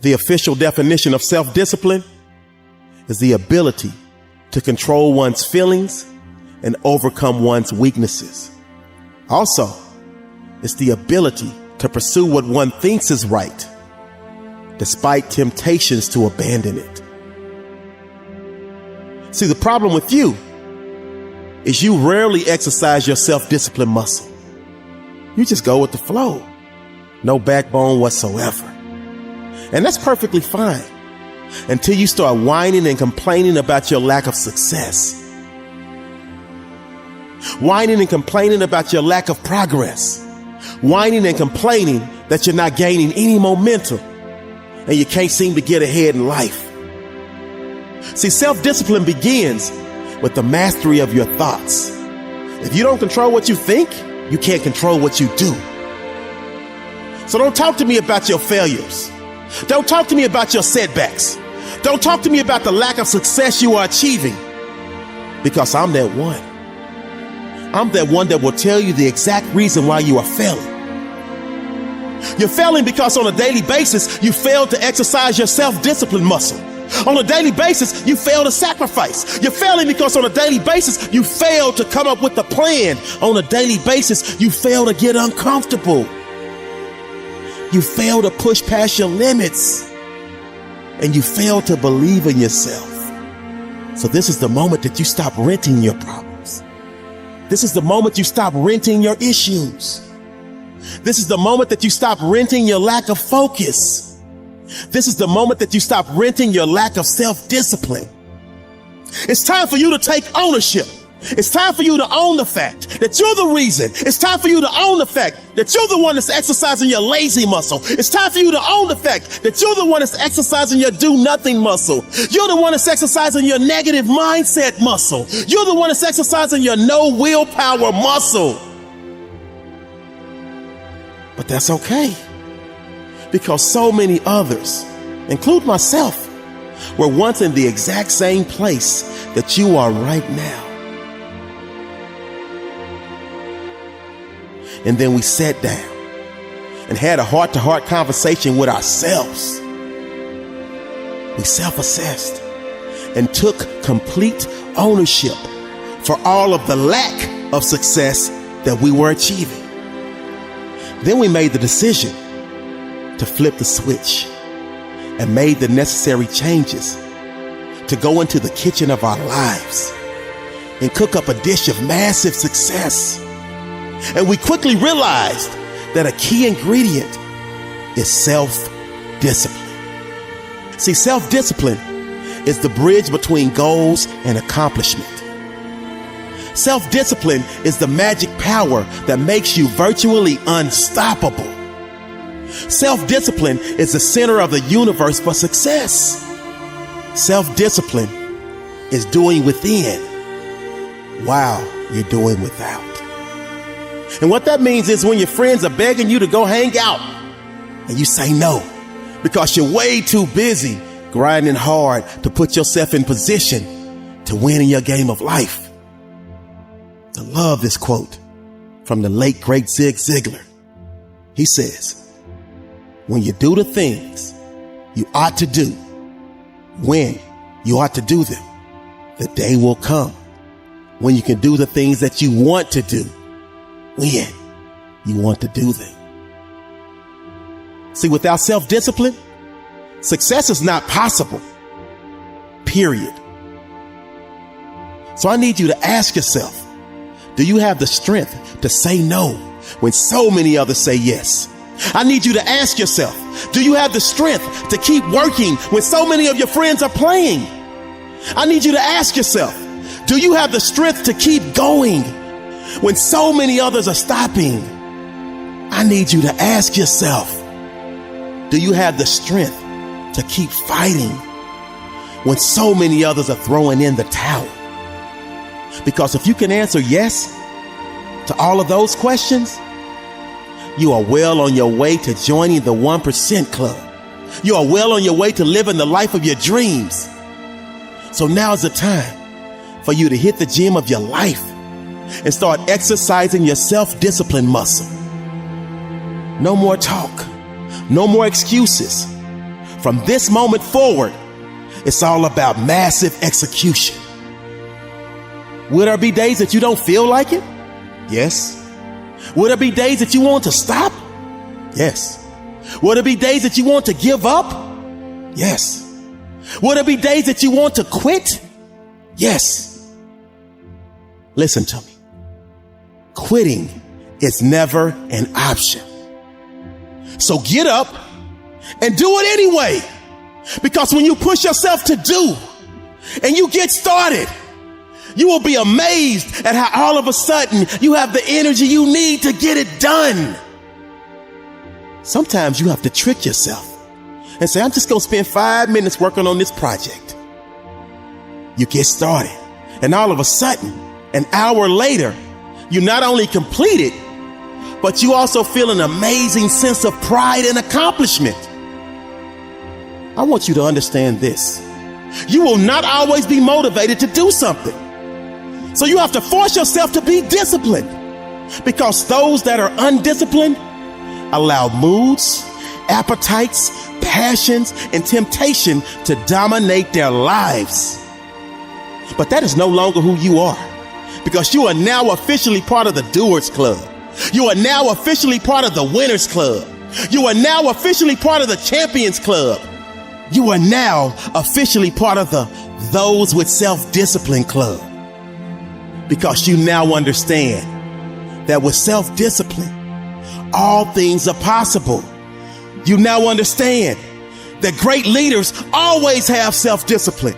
The official definition of self-discipline is the ability to control one's feelings and overcome one's weaknesses. Also, it's the ability to pursue what one thinks is right, despite temptations to abandon it. See, the problem with you is you rarely exercise your self-discipline muscle. You just go with the flow. No backbone whatsoever. And that's perfectly fine until you start whining and complaining about your lack of success. Whining and complaining about your lack of progress. Whining and complaining that you're not gaining any momentum and you can't seem to get ahead in life. See, self-discipline begins with the mastery of your thoughts. If you don't control what you think, you can't control what you do. So don't talk to me about your failures. Don't talk to me about your setbacks. Don't talk to me about the lack of success you are achieving, because I'm that one. I'm that one that will tell you the exact reason why you are failing. You're failing because on a daily basis, you fail to exercise your self-discipline muscle. On a daily basis, you fail to sacrifice. You're failing because on a daily basis, you fail to come up with a plan. On a daily basis, you fail to get uncomfortable. You fail to push past your limits. And you fail to believe in yourself. So this is the moment that you stop renting your problems. This is the moment you stop renting your issues. This is the moment that you stop renting your lack of focus. This is the moment that you stop renting your lack of self-discipline. It's time for you to take ownership. It's time for you to own the fact that you're the reason. It's time for you to own the fact that you're the one that's exercising your lazy muscle. It's time for you to own the fact that you're the one that's exercising your do-nothing muscle. You're the one that's exercising your negative mindset muscle. You're the one that's exercising your no willpower muscle. But that's okay, because so many others, include myself, were once in the exact same place that you are right now. And then we sat down and had a heart-to-heart conversation with ourselves. We self-assessed and took complete ownership for all of the lack of success that we were achieving. Then we made the decision to flip the switch and made the necessary changes to go into the kitchen of our lives and cook up a dish of massive success. And we quickly realized that a key ingredient is self-discipline. See, self-discipline is the bridge between goals and accomplishment. Self-discipline is the magic power that makes you virtually unstoppable. Self-discipline is the center of the universe for success. Self-discipline is doing within while you're doing without. And what that means is when your friends are begging you to go hang out and you say no because you're way too busy grinding hard to put yourself in position to win in your game of life. I love this quote from the late great Zig Ziglar. He says, when you do the things you ought to do, when you ought to do them, the day will come when you can do the things that you want to do, when you want to do them. See, without self-discipline, success is not possible, period. So I need you to ask yourself, do you have the strength to say no when so many others say yes? I need you to ask yourself, do you have the strength to keep working when so many of your friends are playing? I need you to ask yourself, do you have the strength to keep going when so many others are stopping? I need you to ask yourself, do you have the strength to keep fighting when so many others are throwing in the towel? Because if you can answer yes to all of those questions, you are well on your way to joining the 1% club. You are well on your way to living the life of your dreams. So now is the time for you to hit the gym of your life and start exercising your self-discipline muscle. No more talk. No more excuses. From this moment forward, it's all about massive execution. Will there be days that you don't feel like it? Yes. Will there be days that you want to stop? Yes. Will there be days that you want to give up? Yes. Will there be days that you want to quit? Yes. Listen to me. Quitting is never an option. So get up and do it anyway. Because when you push yourself to do and you get started, you will be amazed at how all of a sudden you have the energy you need to get it done. Sometimes you have to trick yourself and say, I'm just going to spend 5 minutes working on this project. You get started, and all of a sudden, an hour later, you not only complete it, but you also feel an amazing sense of pride and accomplishment. I want you to understand this. You will not always be motivated to do something. So you have to force yourself to be disciplined, because those that are undisciplined allow moods, appetites, passions, and temptation to dominate their lives. But that is no longer who you are, because you are now officially part of the Doers Club. You are now officially part of the Winners Club. You are now officially part of the Champions Club. You are now officially part of the Those with Self-Discipline Club, because you now understand that with self-discipline, all things are possible. You now understand that great leaders always have self-discipline.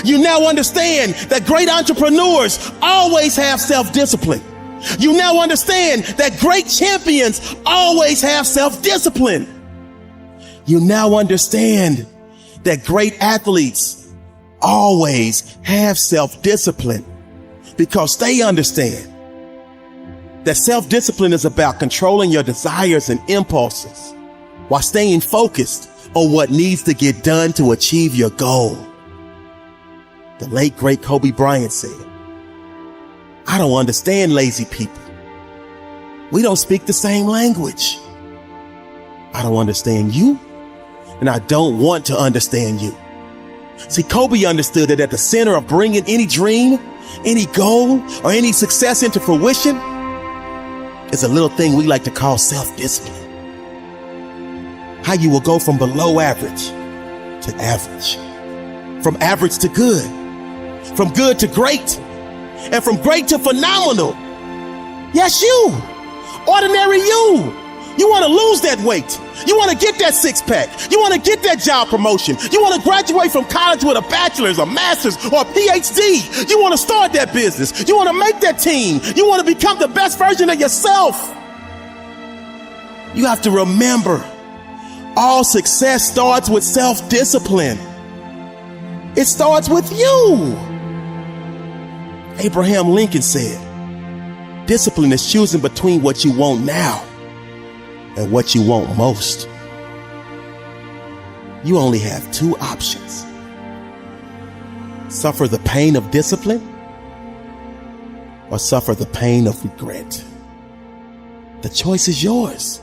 You now understand that great entrepreneurs always have self-discipline. You now understand that great champions always have self-discipline. You now understand that great athletes always have self-discipline, because they understand that self-discipline is about controlling your desires and impulses while staying focused on what needs to get done to achieve your goal. The late, great Kobe Bryant said, I don't understand lazy people. We don't speak the same language. I don't understand you, and I don't want to understand you. See, Kobe understood that at the center of bringing any dream, any goal, or any success into fruition is a little thing we like to call self-discipline. How you will go from below average to average, from average to good, from good to great, and from great to phenomenal. Yes, you, ordinary you. You want to lose that weight. You want to get that six-pack. You want to get that job promotion. You want to graduate from college with a bachelor's, a master's, or a PhD. You want to start that business. You want to make that team. You want to become the best version of yourself. You have to remember, all success starts with self-discipline. It starts with you. Abraham Lincoln said, discipline is choosing between what you want now and what you want most. You only have two options. Suffer the pain of discipline or suffer the pain of regret. The choice is yours.